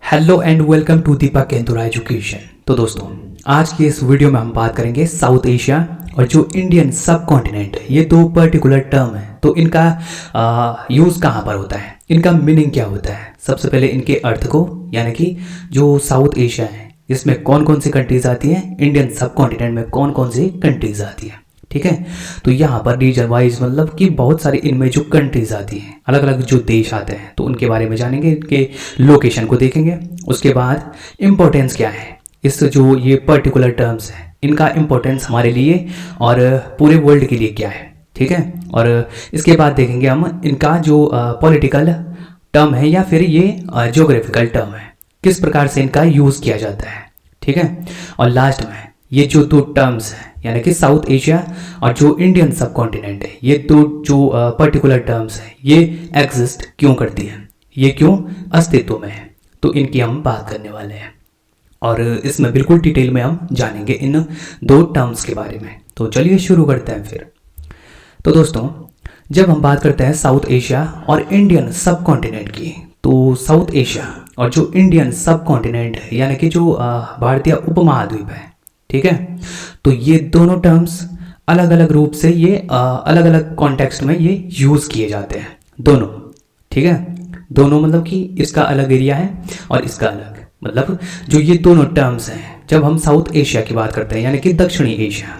Hello and welcome to Deepak Kendura education. तो दोस्तों, आज की इस वीडियो में हम बात करेंगे साउथ एशिया और जो इंडियन सब कॉन्टिनेंट है। ये दो पर्टिकुलर टर्म है, तो इनका यूज़ कहाँ पर होता है, इनका मीनिंग क्या होता है। सबसे पहले इनके अर्थ को, यानी कि जो साउथ एशिया है इसमें कौन कौन सी कंट्रीज आती हैं, इंडियन सब कॉन्टिनेंट में कौन कौन सी कंट्रीज आती हैं। ठीक है, तो यहाँ पर रीजन वाइज मतलब कि बहुत सारी इनमें जो कंट्रीज आती हैं, अलग अलग जो देश आते हैं, तो उनके बारे में जानेंगे, इनके लोकेशन को देखेंगे। उसके बाद इम्पोर्टेंस क्या है, इस जो ये पर्टिकुलर टर्म्स हैं इनका इम्पोर्टेंस हमारे लिए और पूरे वर्ल्ड के लिए क्या है। ठीक है, और इसके बाद देखेंगे हम इनका जो पॉलिटिकल टर्म है या फिर ये ज्योग्राफिकल टर्म है, किस प्रकार से इनका यूज़ किया जाता है। ठीक है, और लास्ट में ये जो दो टर्म्स हैं यानी कि साउथ एशिया और जो इंडियन सब कॉन्टिनेंट है, ये दो जो पर्टिकुलर टर्म्स हैं ये एग्जिस्ट क्यों करती हैं, ये क्यों अस्तित्व में है, तो इनकी हम बात करने वाले हैं। और इसमें बिल्कुल डिटेल में हम जानेंगे इन दो टर्म्स के बारे में। तो चलिए शुरू करते हैं फिर। तो दोस्तों, जब हम बात करते हैं साउथ एशिया और इंडियन सब कॉन्टिनेंट की, तो साउथ एशिया और जो इंडियन सब कॉन्टिनेंट है यानी कि जो भारतीय उपमहाद्वीप है, ठीक है, तो ये दोनों टर्म्स अलग अलग रूप से ये अलग अलग कॉन्टेक्स्ट में ये यूज़ किए जाते हैं दोनों। ठीक है, दोनों मतलब कि इसका अलग एरिया है और इसका अलग, मतलब जो ये दोनों टर्म्स हैं, जब हम साउथ एशिया की बात करते हैं यानी कि दक्षिणी एशिया,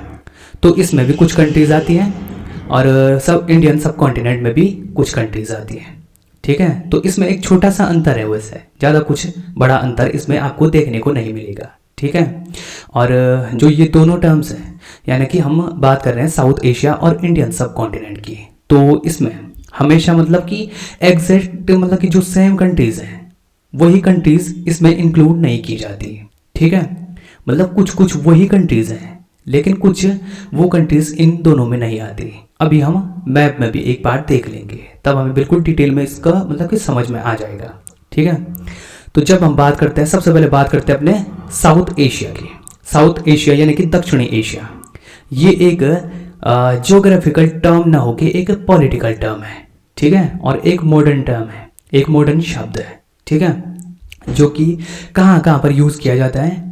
तो इसमें भी कुछ कंट्रीज आती हैं और सब इंडियन सब कॉन्टिनेंट में भी कुछ कंट्रीज आती हैं। ठीक है, तो इसमें एक छोटा सा अंतर है, वैसे ज़्यादा कुछ बड़ा अंतर इसमें आपको देखने को नहीं मिलेगा। ठीक है, और जो ये दोनों टर्म्स हैं यानी कि हम बात कर रहे हैं साउथ एशिया और इंडियन सब कॉन्टिनेंट की, तो इसमें हमेशा मतलब कि एग्जैक्ट मतलब कि जो सेम कंट्रीज़ हैं वही कंट्रीज़ इसमें इंक्लूड नहीं की जाती। ठीक है, मतलब कुछ कुछ वही कंट्रीज़ हैं लेकिन कुछ वो कंट्रीज़ इन दोनों में नहीं आती। अभी हम मैप में भी एक बार देख लेंगे, तब हमें बिल्कुल डिटेल में इसका मतलब कि समझ में आ जाएगा। ठीक है, तो जब हम बात करते हैं, सबसे पहले बात करते हैं अपने साउथ एशिया की। साउथ एशिया यानी कि दक्षिणी एशिया, ये एक ज्योग्राफिकल टर्म ना होके एक पॉलिटिकल टर्म है। ठीक है, और एक मॉडर्न टर्म है, एक मॉडर्न शब्द है। ठीक है, जो कि कहाँ कहाँ पर यूज़ किया जाता है,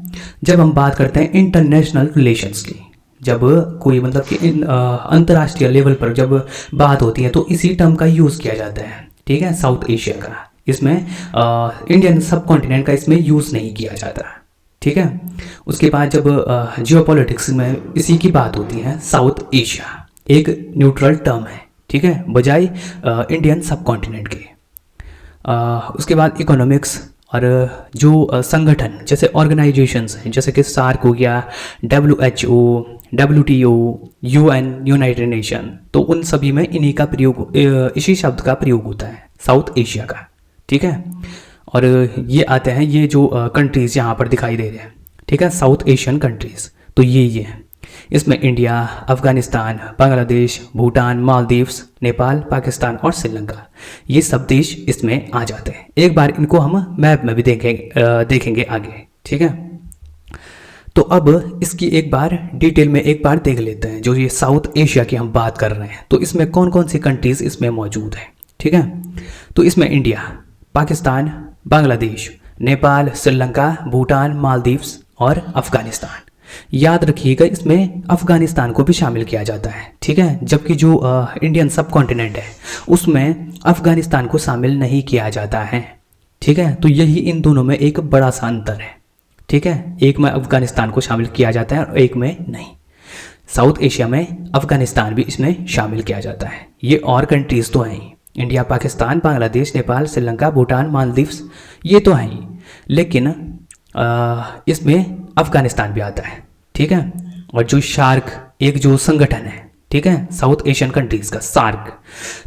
जब हम बात करते हैं इंटरनेशनल रिलेशंस की, जब कोई मतलब कि अंतर्राष्ट्रीय लेवल पर जब बात होती है तो इसी टर्म का यूज़ किया जाता है। ठीक है, साउथ एशिया का, इसमें इंडियन सब कॉन्टिनेंट का इसमें यूज़ नहीं किया जाता। ठीक है, उसके बाद जब जियोपॉलिटिक्स में इसी की बात होती है, साउथ एशिया एक न्यूट्रल टर्म है। ठीक है, बजाय इंडियन सब कॉन्टिनेंट के। उसके बाद इकोनॉमिक्स और जो संगठन जैसे ऑर्गेनाइजेशंस हैं, जैसे कि सार्क हो गया, WHO, WTO, UN, United nation, तो उन सभी में इन्हीं का प्रयोग, इसी शब्द का प्रयोग होता है, साउथ एशिया का। ठीक है, और ये आते हैं ये जो कंट्रीज़ यहाँ पर दिखाई दे रहे हैं, ठीक है, साउथ एशियन कंट्रीज़, तो ये हैं। इसमें इंडिया, अफगानिस्तान, बांग्लादेश, भूटान, मालदीव्स, नेपाल, पाकिस्तान और श्रीलंका, ये सब देश इसमें आ जाते हैं। एक बार इनको हम मैप में भी देखेंगे आगे। ठीक है, तो अब इसकी एक बार डिटेल में एक बार देख लेते हैं। जो ये साउथ एशिया की हम बात कर रहे हैं, तो इसमें कौन कौन सी कंट्रीज़ इसमें मौजूद हैं। ठीक है, तो इसमें इंडिया, पाकिस्तान, बांग्लादेश, नेपाल, श्रीलंका, भूटान, मालदीव्स और अफगानिस्तान। याद रखिएगा, इसमें अफगानिस्तान को भी शामिल किया जाता है। ठीक है, जबकि जो इंडियन सब कॉन्टिनेंट है उसमें अफगानिस्तान को शामिल नहीं किया जाता है। ठीक है, तो यही इन दोनों में एक बड़ा सा अंतर है। ठीक है, एक में अफगानिस्तान को शामिल किया जाता है और एक में नहीं। साउथ एशिया में अफगानिस्तान भी इसमें शामिल किया जाता है। ये और कंट्रीज़ तो हैं ही, इंडिया, पाकिस्तान, बांग्लादेश, नेपाल, श्रीलंका, भूटान, मालदीव्स, ये तो हैं ही, लेकिन इसमें अफगानिस्तान भी आता है। ठीक है, और जो शार्क एक जो संगठन है, ठीक है, साउथ एशियन कंट्रीज़ का सार्क,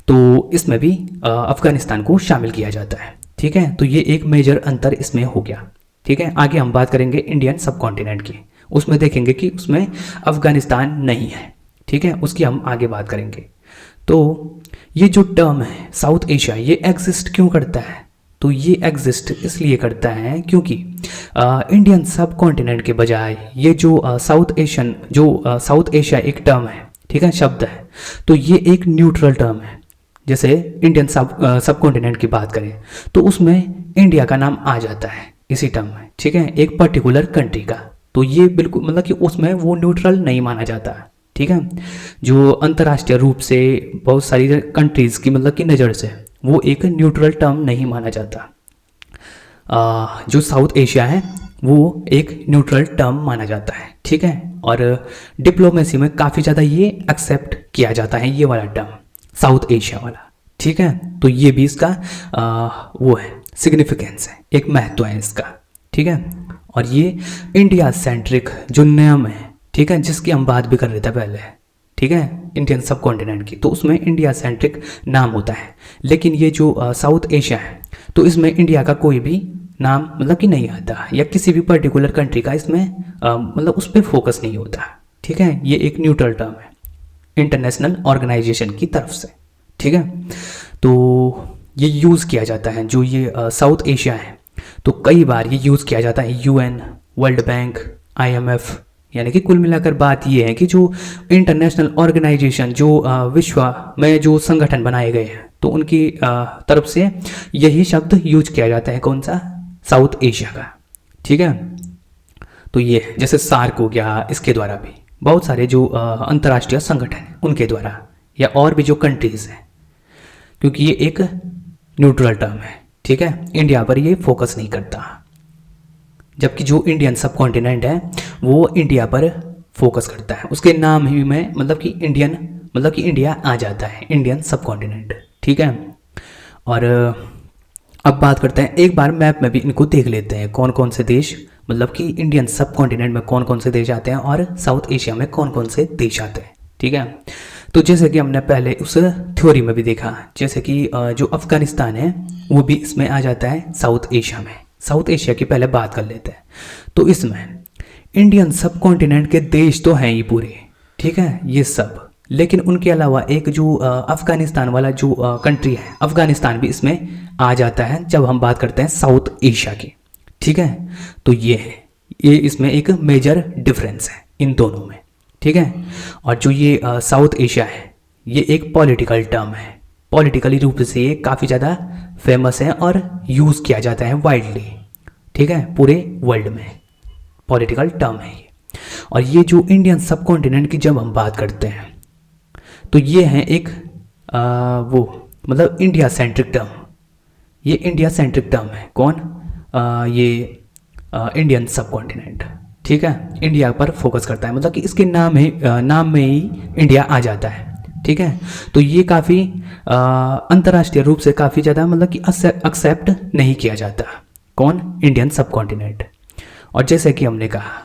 तो इसमें भी अफगानिस्तान को शामिल किया जाता है। ठीक है, तो ये एक मेजर अंतर इसमें हो गया। ठीक है, आगे हम बात करेंगे इंडियन सब कॉन्टिनेंट की, उसमें देखेंगे कि उसमें अफगानिस्तान नहीं है। ठीक है, उसकी हम आगे बात करेंगे। तो ये जो टर्म है साउथ एशिया, ये एग्जिस्ट क्यों करता है, तो ये एग्जिस्ट इसलिए करता है क्योंकि इंडियन सब कॉन्टिनेंट के बजाय ये जो साउथ एशिया एक टर्म है, ठीक है, शब्द है, तो ये एक न्यूट्रल टर्म है। जैसे इंडियन सब कॉन्टिनेंट की बात करें तो उसमें इंडिया का नाम आ जाता है, इसी टर्म में, ठीक है, एक पर्टिकुलर कंट्री का। तो ये बिल्कुल मतलब कि उसमें वो न्यूट्रल नहीं माना जाता, ठीक है। जो अंतर्राष्ट्रीय रूप से बहुत सारी कंट्रीज़ की मतलब की नज़र से वो एक न्यूट्रल टर्म नहीं माना जाता। जो साउथ एशिया है वो एक न्यूट्रल टर्म माना जाता है, ठीक है। और डिप्लोमेसी में काफ़ी ज़्यादा ये एक्सेप्ट किया जाता है, ये वाला टर्म साउथ एशिया वाला, ठीक है। तो ये भी इसका वो है, सिग्निफिकेंस है, एक महत्व है इसका, ठीक है। और ये इंडिया सेंट्रिक जो नियम है, ठीक है, जिसकी हम बात भी कर रहे थे पहले, ठीक है, इंडियन सब कॉन्टिनेंट की, तो उसमें इंडिया सेंट्रिक नाम होता है। लेकिन ये जो साउथ एशिया है तो इसमें इंडिया का कोई भी नाम मतलब कि नहीं आता, या किसी भी पर्टिकुलर कंट्री का इसमें मतलब उस पर फोकस नहीं होता, ठीक है। ये एक न्यूट्रल टर्म है इंटरनेशनल ऑर्गेनाइजेशन की तरफ से, ठीक है। तो ये यूज़ किया जाता है जो ये साउथ एशिया है, तो कई बार ये यूज़ किया जाता है यूएन, वर्ल्ड बैंक, आईएमएफ, यानी कि कुल मिलाकर बात ये है कि जो इंटरनेशनल ऑर्गेनाइजेशन जो विश्व में जो संगठन बनाए गए हैं तो उनकी तरफ से यही शब्द यूज किया जाता है, कौन सा, साउथ एशिया का, ठीक है। तो ये जैसे सार्क हो गया, इसके द्वारा भी बहुत सारे जो अंतर्राष्ट्रीय संगठन हैं उनके द्वारा, या और भी जो कंट्रीज़ हैं, क्योंकि ये एक न्यूट्रल टर्म है, ठीक है, इंडिया पर ये फोकस नहीं करता। जबकि जो इंडियन सब कॉन्टिनेंट है वो इंडिया पर फोकस करता है, उसके नाम ही में मतलब कि इंडियन मतलब कि इंडिया आ जाता है, इंडियन सब कॉन्टिनेंट, ठीक है। और अब बात करते हैं, एक बार मैप में भी इनको देख लेते हैं कौन कौन से देश मतलब कि इंडियन सब कॉन्टिनेंट में कौन कौन से देश आते हैं और साउथ एशिया में कौन कौन से देश आते हैं, ठीक है। तो जैसे कि हमने पहले उस थ्योरी में भी देखा, जैसे कि जो अफगानिस्तान है वो भी इसमें आ जाता है साउथ एशिया में। साउथ एशिया की पहले बात कर लेते हैं। तो इसमें इंडियन सब कॉन्टिनेंट के देश तो हैं ही पूरे, ठीक है, ये सब, लेकिन उनके अलावा एक जो अफगानिस्तान वाला जो कंट्री है, अफगानिस्तान भी इसमें आ जाता है जब हम बात करते हैं साउथ एशिया की, ठीक है। तो ये है, ये इसमें एक मेजर डिफरेंस है इन दोनों में, ठीक है। और जो ये साउथ एशिया है ये एक पॉलिटिकल टर्म है, पॉलिटिकली रूप से ये काफ़ी ज़्यादा फेमस है और यूज़ किया जाता है वाइडली, ठीक है, पूरे वर्ल्ड में पॉलिटिकल टर्म है ये। और ये जो इंडियन सब कॉन्टिनेंट की जब हम बात करते हैं तो ये है एक वो मतलब इंडिया सेंट्रिक टर्म, ये इंडिया सेंट्रिक टर्म है, कौन, ये इंडियन सब कॉन्टिनेंट, ठीक है, इंडिया पर फोकस करता है, मतलब कि इसके नाम में ही इंडिया आ जाता है, ठीक है। तो ये काफ़ी अंतर्राष्ट्रीय रूप से काफ़ी ज़्यादा मतलब कि एक्सेप्ट नहीं किया जाता, कौन, इंडियन सब कॉन्टिनेंट। और जैसे कि हमने कहा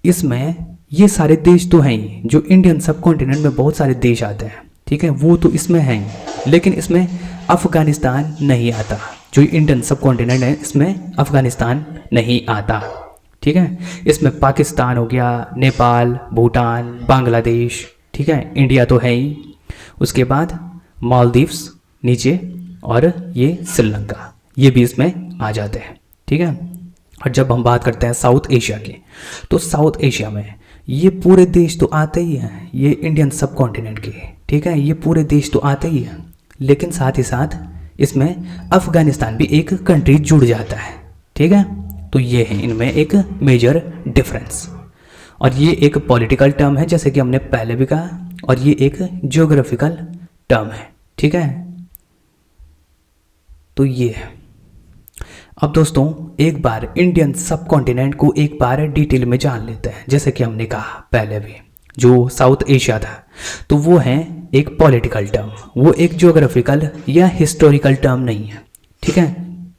इसमें ये सारे देश तो हैं ही, जो इंडियन सब कॉन्टिनेंट में बहुत सारे देश आते हैं, ठीक है, वो तो इसमें हैं ही, लेकिन इसमें अफगानिस्तान नहीं आता। जो इंडियन सब कॉन्टिनेंट है इसमें अफगानिस्तान नहीं आता, ठीक है। इसमें पाकिस्तान हो गया, नेपाल, भूटान, बांग्लादेश, ठीक है, इंडिया तो है ही, उसके बाद मालदीव्स नीचे, और ये श्रीलंका, ये भी इसमें आ जाते हैं, ठीक है। और जब हम बात करते हैं साउथ एशिया की, तो साउथ एशिया में ये पूरे देश तो आते ही हैं, ये इंडियन सब कॉन्टिनेंट के, ठीक है, ये पूरे देश तो आते ही हैं, लेकिन साथ ही साथ इसमें अफगानिस्तान भी एक कंट्री जुड़ जाता है, ठीक है। तो ये है इनमें एक मेजर डिफरेंस। और ये एक पॉलिटिकल टर्म है जैसे कि हमने पहले भी कहा, और ये एक ज्योग्राफिकल टर्म है, ठीक है। तो ये है। अब दोस्तों एक बार इंडियन सब कॉन्टिनेंट को एक बार डिटेल में जान लेते हैं। जैसे कि हमने कहा पहले भी, जो साउथ एशिया था तो वो है एक पॉलिटिकल टर्म, वो एक ज्योग्राफिकल या हिस्टोरिकल टर्म नहीं है, ठीक है।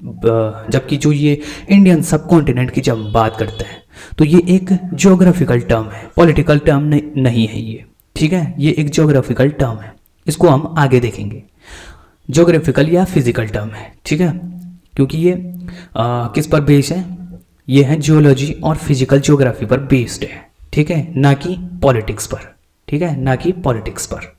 जबकि जो ये इंडियन सब कॉन्टिनेंट की जब बात करते हैं तो ये एक ज्योग्राफिकल टर्म है, पॉलिटिकल टर्म नहीं है ये, ठीक है, ये एक ज्योग्राफिकल टर्म है, इसको हम आगे देखेंगे। ज्योग्राफिकल या फिजिकल टर्म है, ठीक है, क्योंकि ये किस पर बेस्ड है, ये है जियोलॉजी और फिजिकल ज्योग्राफी पर बेस्ड है, ठीक है, ना कि पॉलिटिक्स पर, ठीक है, ना कि पॉलिटिक्स पर।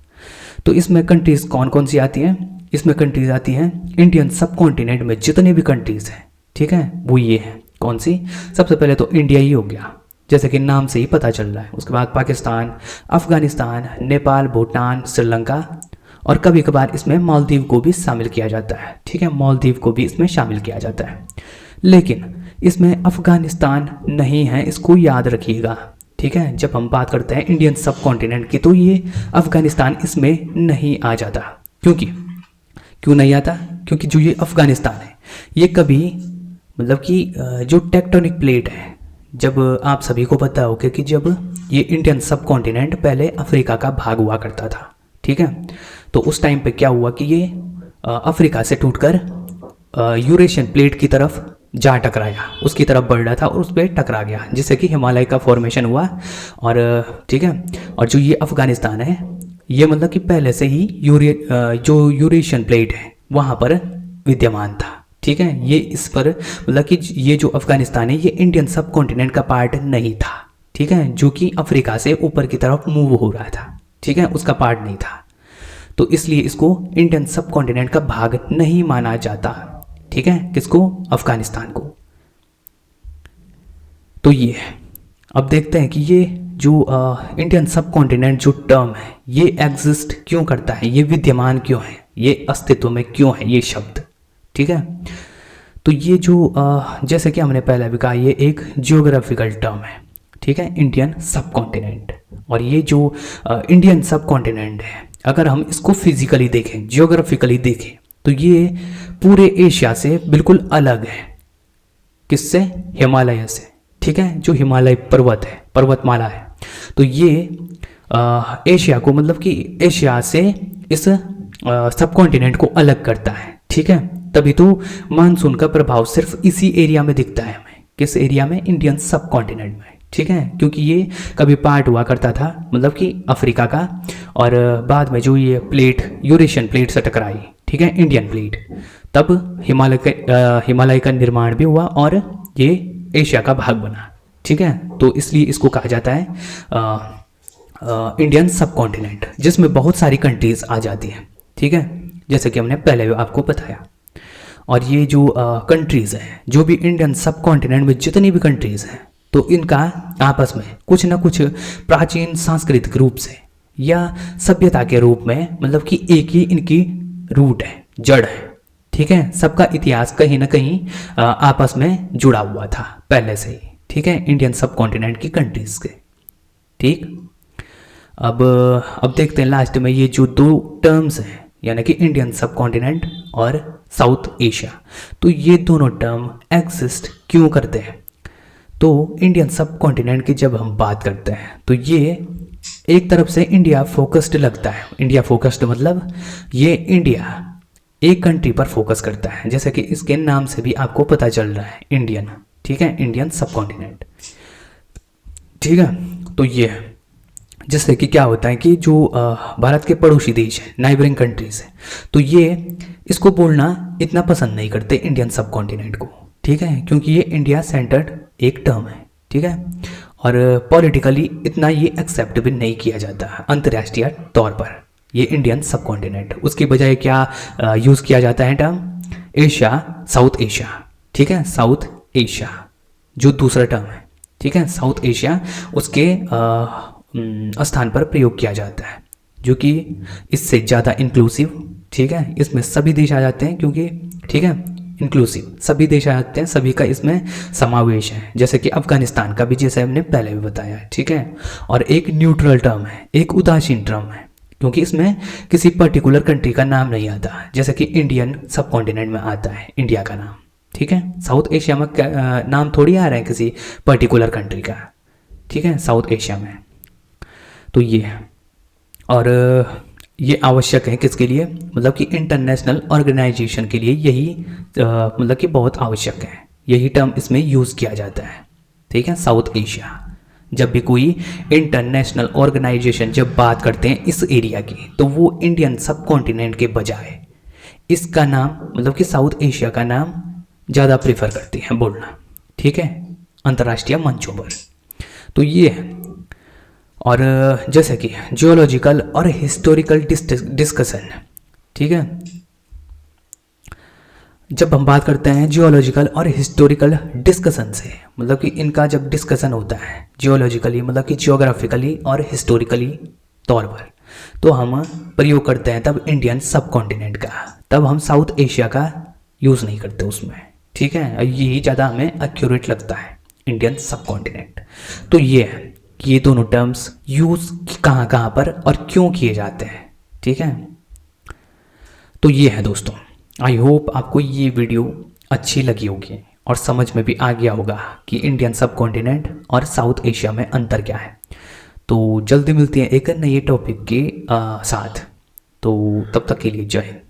तो इसमें कंट्रीज़ कौन कौन सी आती हैं, इसमें कंट्रीज़ आती हैं इंडियन सब कॉन्टिनेंट में जितने भी कंट्रीज़ हैं, ठीक है, वो ये हैं, कौन सी, सबसे पहले तो इंडिया ही हो गया, जैसे कि नाम से ही पता चल रहा है। उसके बाद पाकिस्तान, अफगानिस्तान, नेपाल, भूटान, श्रीलंका, और कभी कभार इसमें मालदीव को भी शामिल किया जाता है, ठीक है, मालदीव को भी इसमें शामिल किया जाता है। लेकिन इसमें अफगानिस्तान नहीं है, इसको याद रखिएगा। ठीक है, जब हम बात करते हैं इंडियन सब कॉन्टिनेंट की तो ये अफगानिस्तान इसमें नहीं आ जाता। क्यों नहीं आता? क्योंकि जो ये अफगानिस्तान है ये कभी मतलब कि जो टेक्टोनिक प्लेट है, जब आप सभी को पता होगा कि जब ये इंडियन सब कॉन्टिनेंट पहले अफ्रीका का भाग हुआ करता था, ठीक है, तो उस टाइम पे क्या हुआ कि ये अफ्रीका से टूटकर यूरेशियन प्लेट की तरफ जा टकराया, उसकी तरफ बढ़ रहा था और उस पर टकरा गया, जिससे कि हिमालय का फॉर्मेशन हुआ। और ठीक है, और जो ये अफगानिस्तान है ये मतलब कि पहले से ही जो यूरेशियन प्लेट है वहाँ पर विद्यमान था। ठीक है, ये इस पर मतलब कि ये जो अफगानिस्तान है ये इंडियन सब कॉन्टिनेंट का पार्ट नहीं था। ठीक है, जो कि अफ्रीका से ऊपर की तरफ मूव हो रहा था। ठीक है, उसका पार्ट नहीं था, तो इसलिए इसको इंडियन सब कॉन्टिनेंट का भाग नहीं माना जाता। ठीक है, किसको? अफगानिस्तान को। तो ये अब देखते हैं कि ये जो इंडियन सब कॉन्टिनेंट जो टर्म है ये एग्जिस्ट क्यों करता है, ये विद्यमान क्यों है, ये अस्तित्व में क्यों है ये शब्द। ठीक है, तो ये जो जैसे कि हमने पहले भी कहा ये एक जियोग्राफिकल टर्म है। ठीक है, इंडियन सब कॉन्टिनेंट। और ये जो इंडियन सब कॉन्टिनेंट है अगर हम इसको फिजिकली देखें, जियोग्राफिकली देखें, तो ये पूरे एशिया से बिल्कुल अलग है। किससे? हिमालय से। ठीक है, जो हिमालय पर्वत है, पर्वतमाला है, तो ये एशिया को मतलब कि एशिया से इस सब कॉन्टिनेंट को अलग करता है। ठीक है, तभी तो मानसून का प्रभाव सिर्फ इसी एरिया में दिखता है हमें। किस एरिया में? इंडियन सब कॉन्टिनेंट में। ठीक है, क्योंकि ये कभी पार्ट हुआ करता था मतलब कि अफ्रीका का, और बाद में जो ये प्लेट यूरेशियन प्लेट से टकराई, ठीक है, इंडियन प्लेट, तब हिमालय का निर्माण भी हुआ और ये एशिया का भाग बना। ठीक है, तो इसलिए इसको कहा जाता है इंडियन सब कॉन्टिनेंट, जिसमें बहुत सारी कंट्रीज आ जाती हैं। ठीक है, जैसे कि हमने पहले आपको बताया। और ये जो कंट्रीज़ हैं, जो भी इंडियन सब कॉन्टिनेंट में जितनी भी कंट्रीज़ हैं, तो इनका आपस में कुछ ना कुछ प्राचीन सांस्कृतिक रूप से या सभ्यता के रूप में मतलब कि एक ही इनकी रूट है, जड़ है। ठीक है, सबका इतिहास कहीं ना कहीं आपस में जुड़ा हुआ था पहले से ही। ठीक है, इंडियन सब कॉन्टिनेंट की कंट्रीज़ के। ठीक, अब देखते हैं लास्ट में ये जो दो टर्म्स हैं, यानी कि इंडियन सब कॉन्टिनेंट और साउथ एशिया, तो ये दोनों टर्म एग्जिस्ट क्यों करते हैं। तो इंडियन सब कॉन्टिनेंट की जब हम बात करते हैं तो ये एक तरफ से इंडिया फोकस्ड लगता है। इंडिया फोकस्ड मतलब ये इंडिया एक कंट्री पर फोकस करता है, जैसे कि इसके नाम से भी आपको पता चल रहा है, इंडियन। ठीक है, इंडियन सब कॉन्टिनेंट। ठीक है, तो ये है जिससे कि क्या होता है कि जो भारत के पड़ोसी देश हैं, नाइबरिंग कंट्रीज हैं, तो ये इसको बोलना इतना पसंद नहीं करते इंडियन सब कॉन्टिनेंट को। ठीक है, क्योंकि ये इंडिया सेंटर्ड एक टर्म है। ठीक है, और पॉलिटिकली इतना ये एक्सेप्ट भी नहीं किया जाता अंतर्राष्ट्रीय तौर पर ये इंडियन सब कॉन्टिनेंट। उसकी बजाय क्या यूज़ किया जाता है टर्म? Asia, south Asia. ठीक है, साउथ एशिया जो दूसरा टर्म है। ठीक है, साउथ एशिया उसके स्थान पर प्रयोग किया जाता है, जो कि इससे ज़्यादा इंक्लूसिव। ठीक है, इसमें सभी देश आ जाते हैं क्योंकि ठीक है इंक्लूसिव सभी देश आ जाते हैं, सभी का इसमें समावेश है, जैसे कि अफगानिस्तान का भी, जैसे हमने पहले भी बताया है। ठीक है, और एक न्यूट्रल टर्म है, एक उदासीन टर्म है, क्योंकि इसमें किसी पर्टिकुलर कंट्री का नाम नहीं आता, जैसे कि इंडियन सब कॉन्टिनेंट में आता है इंडिया का नाम। ठीक है, साउथ एशिया में नाम थोड़ी आ रहा है किसी पर्टिकुलर कंट्री का। ठीक है, साउथ एशिया में तो ये है। और ये आवश्यक है किसके लिए? मतलब कि इंटरनेशनल ऑर्गेनाइजेशन के लिए यही मतलब कि बहुत आवश्यक है, यही टर्म इसमें यूज़ किया जाता है। ठीक है, साउथ एशिया। जब भी कोई इंटरनेशनल ऑर्गेनाइजेशन जब बात करते हैं इस एरिया की, तो वो इंडियन सब कॉन्टिनेंट के बजाय इसका नाम मतलब कि साउथ एशिया का नाम ज़्यादा प्रेफर करते हैं बोलना। ठीक है, अंतर्राष्ट्रीय मंचों पर। तो ये है। और जैसे कि जियोलॉजिकल और हिस्टोरिकल डिस्कशन। ठीक है, जब हम बात करते हैं जियोलॉजिकल और हिस्टोरिकल डिस्कशन से, मतलब कि इनका जब डिस्कशन होता है जियोलॉजिकली मतलब कि जियोग्राफिकली और हिस्टोरिकली तौर पर, तो हम प्रयोग करते हैं तब इंडियन सब कॉन्टिनेंट का, तब हम साउथ एशिया का यूज़ नहीं करते उसमें। ठीक ठीक है, यही ज़्यादा हमें एक्यूरेट लगता है, इंडियन सब कॉन्टिनेंट। तो ये है कि ये दोनों टर्म्स यूज़ कहाँ कहाँ पर और क्यों किए जाते हैं, ठीक है। तो ये है दोस्तों, आई होप आपको ये वीडियो अच्छी लगी होगी और समझ में भी आ गया होगा कि इंडियन सब कॉन्टिनेंट और साउथ एशिया में अंतर क्या है। तो जल्दी मिलते हैं एक नए टॉपिक के साथ। तो तब तक के लिए जय हिंद।